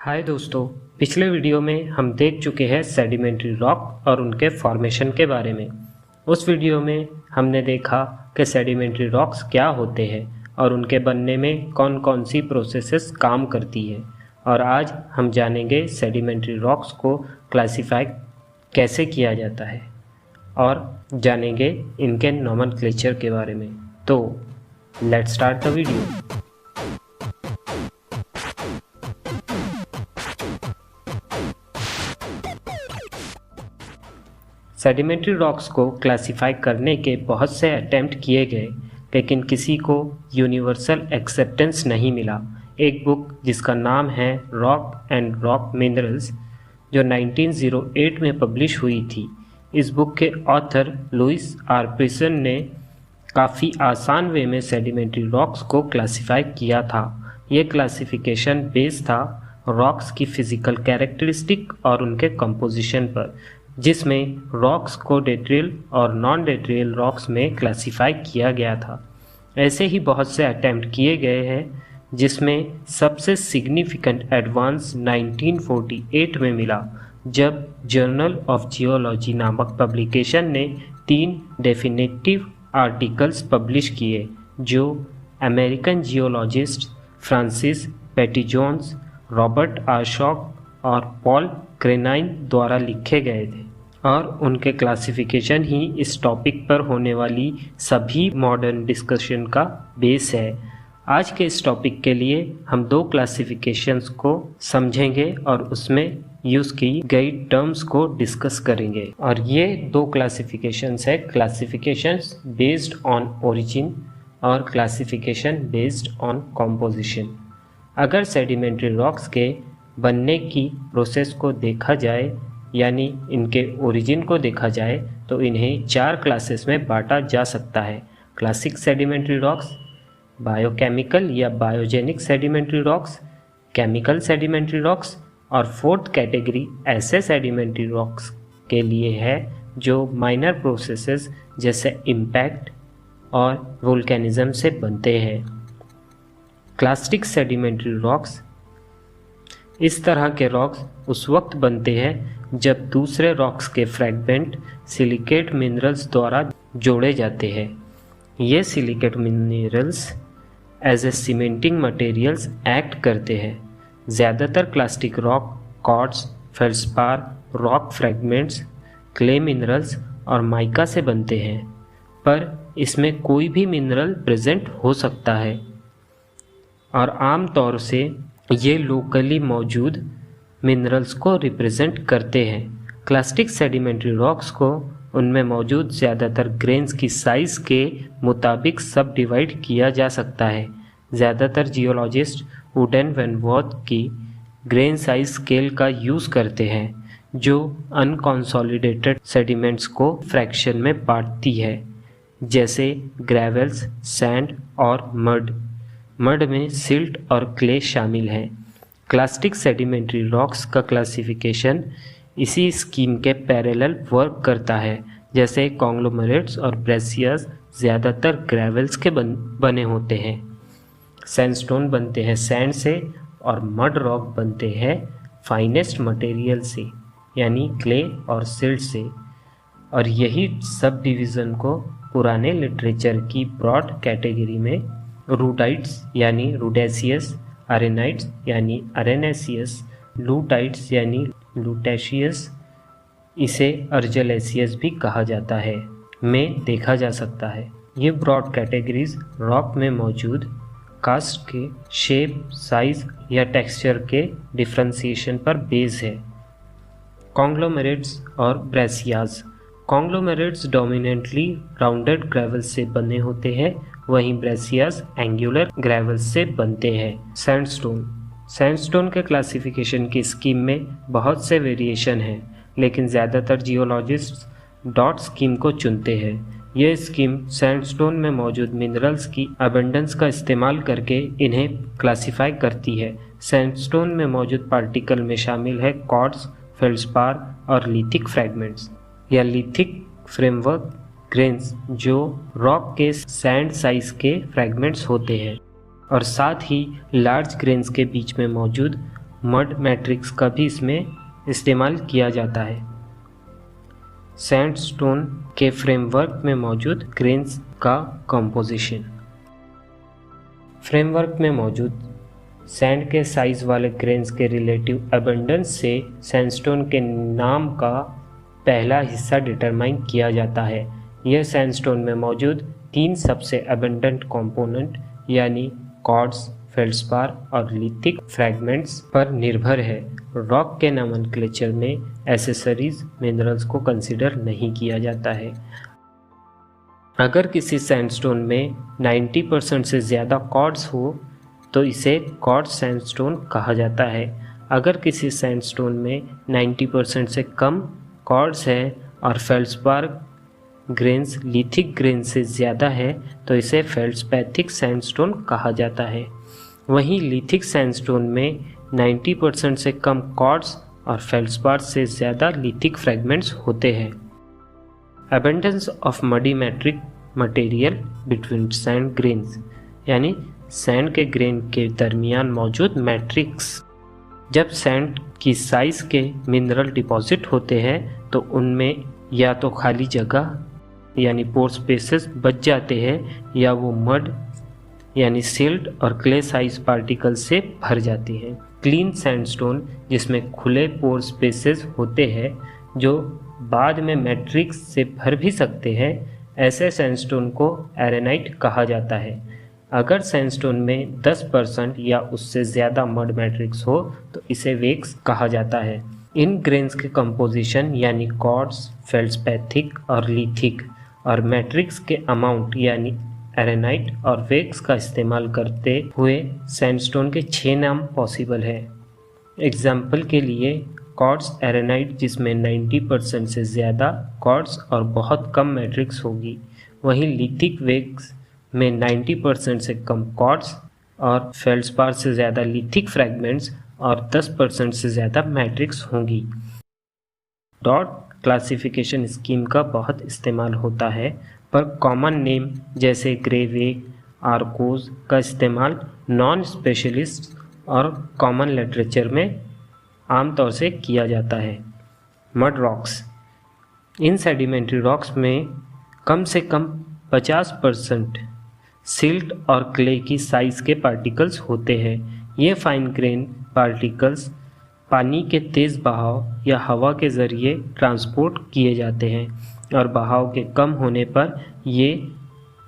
हाय दोस्तों, पिछले वीडियो में हम देख चुके हैं सेडिमेंट्री रॉक और उनके फॉर्मेशन के बारे में। उस वीडियो में हमने देखा कि सेडिमेंट्री रॉक्स क्या होते हैं और उनके बनने में कौन कौन सी प्रोसेसेस काम करती है। और आज हम जानेंगे सेडिमेंट्री रॉक्स को क्लासिफाई कैसे किया जाता है और जानेंगे इनके नोमेनक्लेचर के बारे में। तो let's start the video. Sedimentary rocks को क्लासिफाई करने के बहुत से अटेम्प्ट किए गए, लेकिन किसी को यूनिवर्सल एक्सेप्टेंस नहीं मिला। एक बुक जिसका नाम है रॉक एंड रॉक मिनरल्स, जो 1908 में पब्लिश हुई थी। इस बुक के ऑथर लुइस आर प्रिसन ने काफ़ी आसान वे में सेडिमेंट्री रॉक्स को क्लासिफाई किया था। ये क्लासिफिकेशन बेस्ड था रॉक्स की फिज़िकल कैरेक्टरिस्टिक और उनके कंपोजिशन पर, जिसमें रॉक्स को डेट्रियल और नॉन डेट्रियल रॉक्स में क्लासिफाई किया गया था। ऐसे ही बहुत से अटेम्प्ट किए गए हैं, जिसमें सबसे सिग्निफिकेंट एडवांस 1948 में मिला, जब जर्नल ऑफ जियोलॉजी नामक पब्लिकेशन ने 3 डेफिनेटिव आर्टिकल्स पब्लिश किए, जो American geologist Francis Pettijohns, Robert R Shrock और पॉल क्रेनाइन द्वारा लिखे गए थे। और उनके क्लासिफिकेशन ही इस टॉपिक पर होने वाली सभी मॉडर्न डिस्कशन का बेस है। आज के इस टॉपिक के लिए हम 2 क्लासिफिकेशंस को समझेंगे और उसमें यूज़ की गई टर्म्स को डिस्कस करेंगे। और ये 2 क्लासिफिकेशंस है, क्लासिफिकेशंस बेस्ड ऑन ओरिजिन और क्लासिफिकेशन बेस्ड ऑन कॉम्पोजिशन। अगर सेडिमेंट्री रॉक्स के बनने की प्रोसेस को देखा जाए, यानी इनके ओरिजिन को देखा जाए, तो इन्हें 4 क्लासेस में बांटा जा सकता है। क्लासिक सेडिमेंट्री रॉक्स, बायोकेमिकल या biogenic sedimentary rocks, chemical sedimentary rocks, और 4th कैटेगरी ऐसे सेडिमेंट्री रॉक्स के लिए है जो माइनर प्रोसेसेस जैसे इम्पैक्ट और वोल्केनिज्म से बनते हैं। क्लासिक सेडिमेंट्री रॉक्स, इस तरह के रॉक्स उस वक्त बनते हैं जब दूसरे रॉक्स के फ्रैगमेंट सिलिकेट मिनरल्स द्वारा जोड़े जाते हैं। ये silicate minerals as a cementing materials act करते हैं। ज़्यादातर clastic rock quartz, feldspar, rock fragments, clay minerals और माइका से बनते हैं, पर इसमें कोई भी मिनरल प्रेजेंट हो सकता है और आम तौर से ये लोकली मौजूद मिनरल्स को रिप्रेजेंट करते हैं। क्लासिक सेडिमेंट्री रॉक्स को उनमें मौजूद ज़्यादातर ग्रेन्स की साइज़ के मुताबिक सब डिवाइड किया जा सकता है। ज़्यादातर जियोलॉजिस्ट वुडन वैन वॉथ की ग्रेन साइज स्केल का यूज़ करते हैं, जो अनकॉन्सोलिडेटेड सेडिमेंट्स को फ्रैक्शन में बांटती है, जैसे ग्रेवल्स, सैंड और मड। मड में सिल्ट और क्ले शामिल हैं। क्लासिक सेडिमेंट्री रॉक्स का क्लासिफिकेशन इसी स्कीम के पैरेलल वर्क करता है, जैसे कॉन्ग्लोमरेट्स और ब्रेसियर्स ज़्यादातर ग्रेवल्स के बने होते हैं। सैंडस्टोन बनते हैं सैंड से और मड रॉक बनते हैं फाइनेस्ट मटेरियल से, यानी क्ले और सिल्ट से। और यही सब डिवीज़न को पुराने लिटरेचर की ब्रॉड कैटेगरी में रूडाइट्स यानी रूडेसियस, अरेनाइट्स यानी अरेनेसियस, लूटाइट्स यानी लूटेशियस, इसे अर्जलेसियस भी कहा जाता है, में देखा जा सकता है। ये ब्रॉड कैटेगरीज रॉक में मौजूद कास्ट के शेप, साइज या टेक्सचर के डिफ्रेंसिएशन पर बेस है। कॉन्ग्लोमेरेट्स और ब्रेसियाज। कॉन्ग्लोमेरेट्स डोमिनेंटली राउंडेड ग्रेवल से बने होते हैं, वहीं ब्रेसियाज एंगुलर ग्रेवल से बनते हैं। सैंडस्टोन के क्लासिफिकेशन की स्कीम में बहुत से वेरिएशन हैं, लेकिन ज़्यादातर जियोलॉजिस्ट्स डॉट स्कीम को चुनते हैं। यह स्कीम सैंडस्टोन में मौजूद मिनरल्स की अबंडेंस का इस्तेमाल करके इन्हें क्लासिफाई करती है। सैंडस्टोन में मौजूद पार्टिकल में शामिल है क्वार्ट्ज, फेल्डस्पार और लिथिक फ्रैगमेंट्स या लिथिक फ्रेमवर्क ग्रेन्स, जो रॉक के सैंड साइज के फ्रैगमेंट्स होते हैं, और साथ ही लार्ज ग्रेन्स के बीच में मौजूद मड मैट्रिक्स का भी इसमें इस्तेमाल किया जाता है। सैंडस्टोन के फ्रेमवर्क में मौजूद ग्रेन्स का कंपोजिशन। फ्रेमवर्क में मौजूद सैंड के साइज वाले ग्रेन्स के रिलेटिव अबंडेंस से सैंडस्टोन के नाम का पहला हिस्सा डिटरमाइन किया जाता है। यह सैंडस्टोन में मौजूद 3 सबसे अबंडेंट कंपोनेंट यानी क्वार्ट्ज, फेल्डस्पार और लिथिक फ्रैगमेंट्स पर निर्भर है। रॉक के नोमेनक्लेचर में एक्सेसरीज मिनरल्स को कंसीडर नहीं किया जाता है। अगर किसी सैंडस्टोन में 90% से ज़्यादा क्वार्ट्ज हो तो इसे क्वार्ट्ज सैंडस्टोन कहा जाता है। अगर किसी सैंडस्टोन में 90% से कम क्वार्ट्ज है और फेल्डस्पार ग्रेन्स लिथिक ग्रेन से ज़्यादा है तो इसे फेल्डस्पैथिक सैंडस्टोन कहा जाता है। वहीं लिथिक सैंडस्टोन में 90% से कम क्वार्ट्ज और फेल्डस्पार से ज़्यादा लिथिक फ्रैगमेंट्स होते हैं। Abundance of muddy matrix material between sand grains यानी सैंड के ग्रेन के दरमियान मौजूद मैट्रिक्स। जब सैंड की साइज के मिनरल डिपॉजिट होते हैं तो उनमें या तो खाली जगह यानी पोर स्पेसेस बच जाते हैं या वो मड यानी सिल्ट और क्ले साइज पार्टिकल से भर जाती हैं। क्लीन सैंडस्टोन जिसमें खुले पोर स्पेसेस होते हैं जो बाद में मैट्रिक्स से भर भी सकते हैं, ऐसे सैंडस्टोन को एरेनाइट कहा जाता है। अगर सैंडस्टोन में 10% या उससे ज़्यादा मड मैट्रिक्स हो तो इसे वेक्स कहा जाता है। इन ग्रेन्स के कंपोजिशन यानी क्वार्ट्ज, फेल्डस्पैथिक और लिथिक और मैट्रिक्स के अमाउंट यानी एरेनाइट और वेक्स का इस्तेमाल करते हुए सैंडस्टोन के 6 नाम पॉसिबल है। एग्जाम्पल के लिए क्वार्ट्ज एरेनाइट जिसमें 90% से ज़्यादा क्वार्ट्ज और बहुत कम मैट्रिक्स होगी। वहीं लिथिक वेक्स में 90% से कम क्वार्ट्ज और फेल्डस्पार से ज़्यादा लिथिक फ्रैगमेंट्स और 10% से ज़्यादा मैट्रिक्स होंगी। डॉट क्लासिफिकेशन स्कीम का बहुत इस्तेमाल होता है, पर कॉमन नेम जैसे ग्रेवे, आर्कोज का इस्तेमाल नॉन स्पेशलिस्ट और कॉमन लिटरेचर में आमतौर से किया जाता है। Mud rocks. इन सेडिमेंट्री रॉक्स में कम से कम 50% सिल्ट और क्ले की साइज़ के पार्टिकल्स होते हैं। ये फाइन ग्रेन पार्टिकल्स पानी के तेज़ बहाव या हवा के ज़रिए ट्रांसपोर्ट किए जाते हैं और बहाव के कम होने पर ये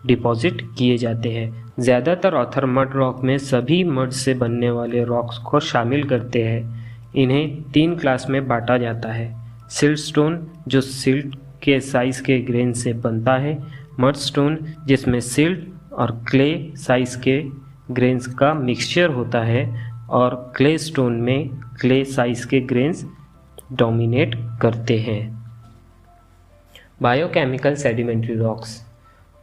डिपॉजिट किए जाते हैं। ज़्यादातर ऑथर मड रॉक में सभी मड से बनने वाले रॉक्स को शामिल करते हैं। इन्हें 3 क्लास में बांटा जाता है। सिल्टस्टोन जो सिल्ट के साइज़ के ग्रेन से बनता है, मडस्टोन जिसमें सिल्ट और क्ले साइज़ के ग्रेन्स का मिक्सचर होता है और क्ले स्टोन में क्ले साइज़ के ग्रेन्स डोमिनेट करते हैं। Biochemical sedimentary rocks.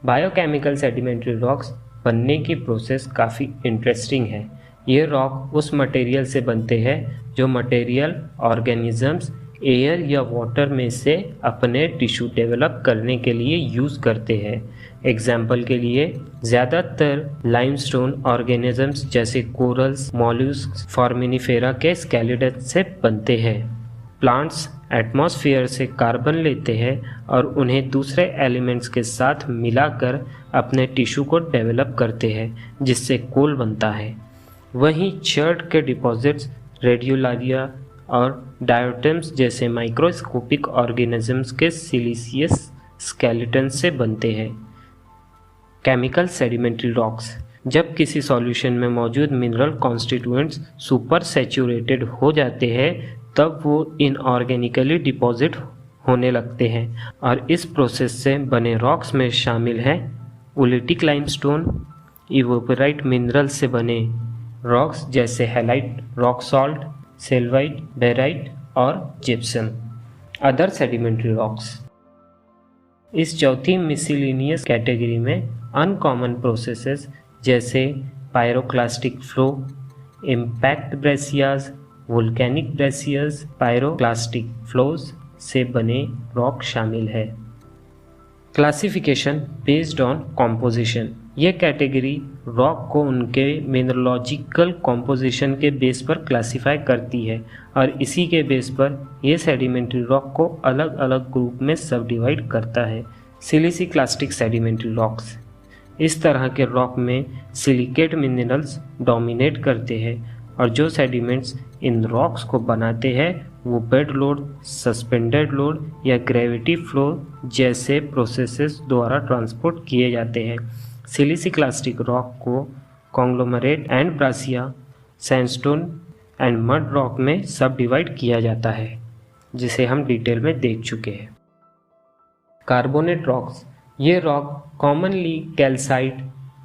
Biochemical sedimentary rocks बनने की प्रोसेस काफ़ी इंटरेस्टिंग है। ये रॉक उस मटेरियल से बनते हैं जो मटेरियल ऑर्गेनिजम्स एयर या वाटर में से अपने टिश्यू डेवलप करने के लिए यूज़ करते हैं। एग्जाम्पल के लिए ज़्यादातर लाइमस्टोन ऑर्गेनिजम्स जैसे कोरल्स, मॉल्यूस्क, फॉर्मिनिफेरा के स्केलेटन से बनते हैं। प्लांट्स एटमॉस्फेयर से कार्बन लेते हैं और उन्हें दूसरे एलिमेंट्स के साथ मिलाकर अपने टिश्यू को डेवलप करते हैं जिससे कोल बनता है। वहीं चर्ट के डिपॉजिट्स रेडियोलारिया और डायोटम्स जैसे माइक्रोस्कोपिक ऑर्गेनिजम्स के सिलिशियस स्केलेटन से बनते हैं। Chemical sedimentary rocks. जब किसी सॉल्यूशन में मौजूद मिनरल कॉन्स्टिट्यूएंट्स सुपर सैचुरेटेड हो जाते हैं तब वो इनऑर्गेनिकली डिपॉजिट होने लगते हैं और इस प्रोसेस से बने रॉक्स में शामिल हैं ओलिटिक लाइमस्टोन, इवोपोराइट मिनरल से बने रॉक्स जैसे halite, rock salt, sylvite, barite और जिप्सम। Other sedimentary rocks. इस चौथी मिसलिनियस कैटेगरी में अनकॉमन प्रोसेसेस जैसे pyroclastic flow, impact breccias, volcanic breccias, pyroclastic flows से बने रॉक शामिल है। Classification based on composition. ये कैटेगरी रॉक को उनके मिनरलॉजिकल कॉम्पोजिशन के बेस पर क्लासिफाई करती है और इसी के बेस पर ये सेडिमेंट्री रॉक को अलग अलग ग्रुप में सब डिवाइड करता है। सिलिसिक्लास्टिक सेडिमेंट्री रॉक्स, इस तरह के रॉक में सिलिकेट मिनरल्स डोमिनेट करते हैं और जो सेडिमेंट्स इन रॉक्स को बनाते हैं वो बेड लोड, सस्पेंडेड लोड या ग्रेविटी फ्लो जैसे प्रोसेसेस द्वारा ट्रांसपोर्ट किए जाते हैं। सिलिसिक्लास्टिक रॉक को conglomerate and breccia, sandstone and mud rock में सब डिवाइड किया जाता है, जिसे हम डिटेल में देख चुके हैं। कार्बोनेट रॉक्स, ये rock commonly calcite,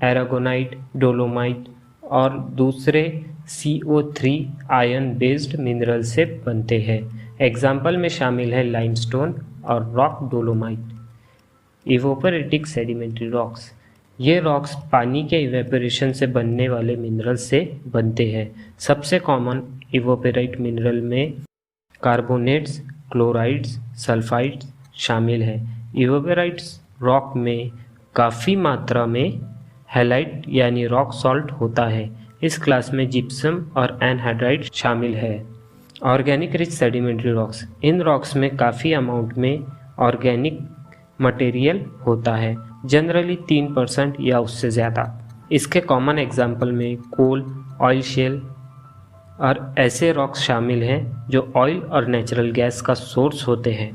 aragonite, dolomite और दूसरे CO3 आयन बेस्ड मिनरल से बनते हैं। एग्जाम्पल में शामिल है लाइमस्टोन और रॉक डोलोमाइट। इवोपरेटिक सेडिमेंट्री रॉक्स, ये रॉक्स पानी के इवेपोरेशन से बनने वाले मिनरल से बनते हैं। सबसे कॉमन इवोपरेट मिनरल में कार्बोनेट्स, क्लोराइड्स, सल्फाइड्स शामिल हैं। इवोपराइट्स रॉक में काफ़ी मात्रा में हैलाइट यानी रॉक सॉल्ट होता है। इस क्लास में जिप्सम और एनहाइड्राइट शामिल है। Organic rich sedimentary rocks, in rocks में काफ़ी अमाउंट में ऑर्गेनिक मटेरियल होता है, जनरली 3% या उससे ज़्यादा। इसके कॉमन एग्जाम्पल में कोल, ऑयल शेल और ऐसे रॉक्स शामिल हैं जो ऑयल और नेचुरल गैस का सोर्स होते हैं।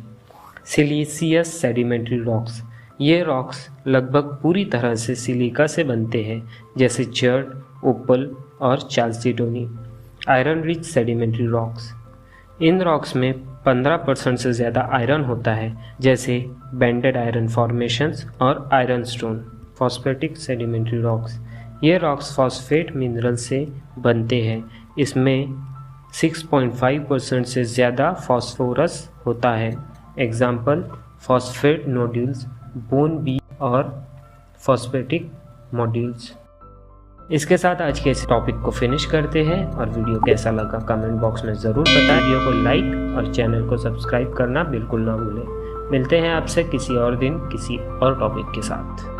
सिलिशियस सेडिमेंट्री रॉक्स, ये रॉक्स लगभग पूरी तरह से सिलिका से बनते हैं, जैसे जर्ड, ओपल और चाल्सिडोनी। Iron rich sedimentary rocks, in rocks में 15% से ज़्यादा आयरन होता है, जैसे बेंडेड आयरन फॉर्मेशंस और iron stone. Phosphatic sedimentary rocks, ये रॉक्स फॉस्फेट मिनरल से बनते हैं। इसमें 6.5% से ज़्यादा फॉस्फोरस होता है। Example phosphate nodules, bone bed और फॉस्फेटिक मॉड्यूल्स। इसके साथ आज के इस टॉपिक को फिनिश करते हैं और वीडियो कैसा लगा कमेंट बॉक्स में ज़रूर बताएं। वीडियो को लाइक और चैनल को सब्सक्राइब करना बिल्कुल ना भूलें। मिलते हैं आपसे किसी और दिन किसी और टॉपिक के साथ।